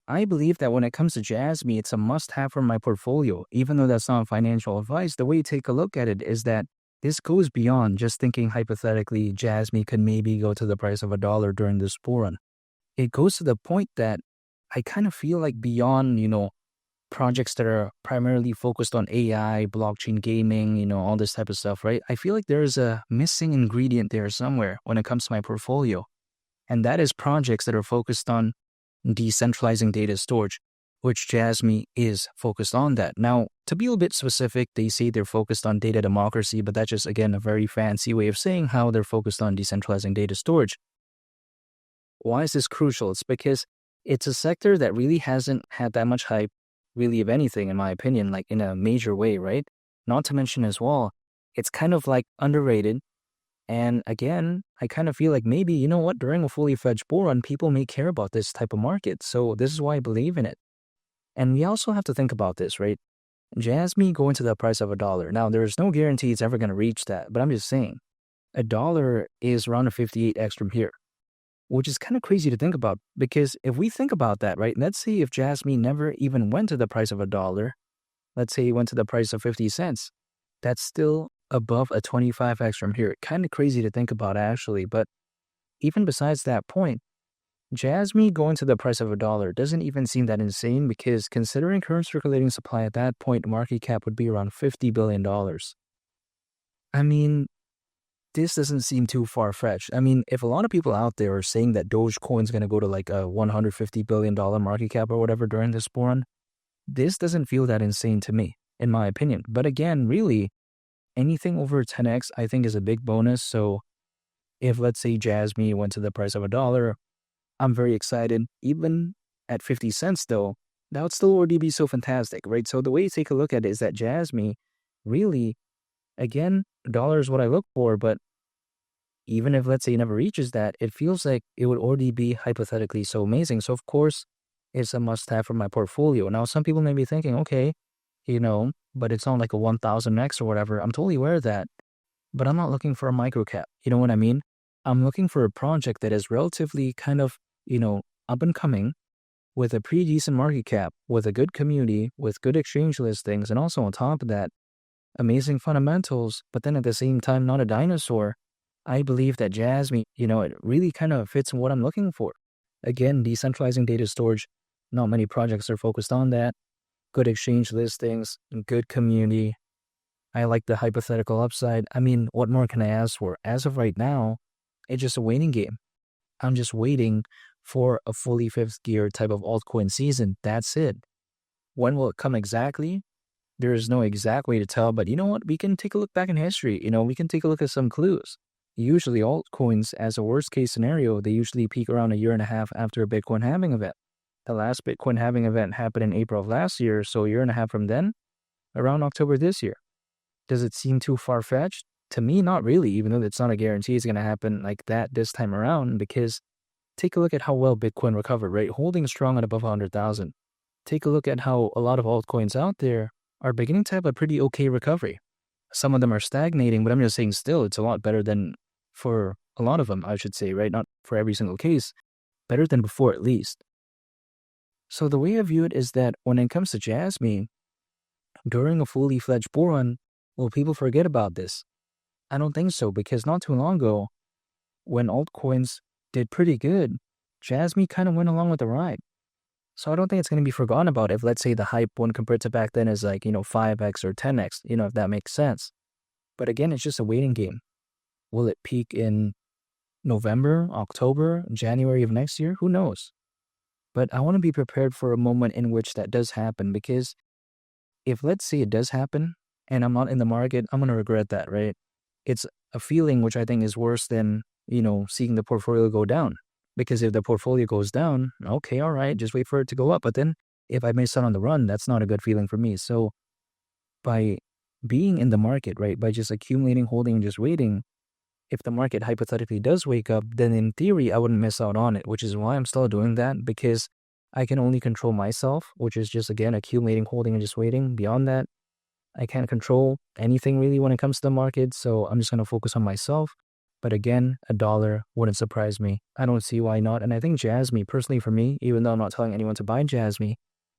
I believe that when it comes to Jasmy, it's a must-have for my portfolio. Even though that's not financial advice, the way you take a look at it is that this goes beyond just thinking hypothetically Jasmy could maybe go to the price of $1 during this bull run. It goes to the point that I kind of feel like beyond, projects that are primarily focused on AI, blockchain gaming, all this type of stuff, right? I feel like there's a missing ingredient there somewhere when it comes to my portfolio. And that is projects that are focused on decentralizing data storage, which Jasmy is focused on that. Now, to be a bit specific, they say they're focused on data democracy, but that's just, again, a very fancy way of saying how they're focused on decentralizing data storage. Why is this crucial? It's because it's a sector that really hasn't had that much hype, really, of anything, in my opinion, like in a major way, right? Not to mention as well, it's kind of like underrated. And again, I kind of feel like maybe, you know what, during a fully fledged bull run, people may care about this type of market. So this is why I believe in it. And we also have to think about this, right? Jasmy going to the price of $1. Now, there's no guarantee it's ever going to reach that, but I'm just saying, $1 is around a 58x from here, which is kind of crazy to think about, because if we think about that, right, let's say if Jasmy never even went to the price of $1, let's say it went to the price of 50 cents, that's still above a 25x from here. Kind of crazy to think about, actually. But even besides that point, Jasmy going to the price of $1 doesn't even seem that insane, because considering current circulating supply at that point, market cap would be around $50 billion. I mean, this doesn't seem too far-fetched. I mean, if a lot of people out there are saying that Dogecoin's going to go to like a $150 billion market cap or whatever during this bull run, this doesn't feel that insane to me, in my opinion. But again, really, anything over 10x, I think, is a big bonus. So if, let's say, Jasmy went to the price of $1, I'm very excited. Even at 50 cents, though, that would still already be so fantastic, right? So the way you take a look at it is that Jasmy, really, again, $1 is what I look for, but even if, let's say, it never reaches that, it feels like it would already be hypothetically so amazing. So, of course, it's a must-have for my portfolio. Now, some people may be thinking, okay, but it's not like a 1000x or whatever. I'm totally aware of that, but I'm not looking for a microcap. You know what I mean? I'm looking for a project that is relatively kind of, up and coming, with a pretty decent market cap, with a good community, with good exchange listings, and also on top of that, amazing fundamentals, but then at the same time, not a dinosaur. I believe that Jasmy, it really kind of fits what I'm looking for. Again, decentralizing data storage, not many projects are focused on that. Good exchange listings, good community. I like the hypothetical upside. I mean, what more can I ask for? As of right now, it's just a waiting game. I'm just waiting for a fully fifth gear type of altcoin season. That's it. When will it come exactly? There is no exact way to tell, but you know what? We can take a look back in history. We can take a look at some clues. Usually altcoins, as a worst case scenario, they usually peak around a year and a half after a Bitcoin halving event. The last Bitcoin halving event happened in April of last year, so a year and a half from then, around October this year. Does it seem too far-fetched? To me, not really, even though it's not a guarantee it's going to happen like that this time around, because take a look at how well Bitcoin recovered, right? Holding strong at above 100,000. Take a look at how a lot of altcoins out there are beginning to have a pretty okay recovery. Some of them are stagnating, but I'm just saying still, it's a lot better than for a lot of them, I should say, right? Not for every single case, better than before at least. So the way I view it is that when it comes to Jasmy, during a fully fledged bull run, will people forget about this? I don't think so, because not too long ago, when altcoins did pretty good, Jasmy kind of went along with the ride. So I don't think it's going to be forgotten about if, let's say, the hype when compared to back then is like, 5x or 10x, if that makes sense. But again, it's just a waiting game. Will it peak in November, October, January of next year? Who knows? But I want to be prepared for a moment in which that does happen, because if, let's say, it does happen and I'm not in the market, I'm going to regret that, right? It's a feeling which I think is worse than, seeing the portfolio go down. Because if the portfolio goes down, okay, all right, just wait for it to go up. But then if I miss out on the run, that's not a good feeling for me. So by being in the market, right, by just accumulating, holding, and just waiting, if the market hypothetically does wake up, then in theory, I wouldn't miss out on it, which is why I'm still doing that, because I can only control myself, which is just, again, accumulating, holding, and just waiting. Beyond that, I can't control anything really when it comes to the market. So I'm just going to focus on myself. But again, $1 wouldn't surprise me. I don't see why not. And I think Jasmy, personally for me, even though I'm not telling anyone to buy Jasmy,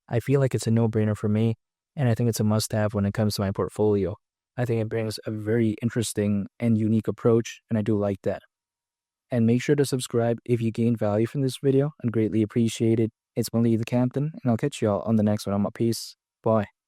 I feel like it's a no-brainer for me. And I think it's a must-have when it comes to my portfolio. I think it brings a very interesting and unique approach, and I do like that. And make sure to subscribe if you gained value from this video. I'd greatly appreciate it. It's Malik the Captain, and I'll catch y'all on the next one. I'm a peace. Bye.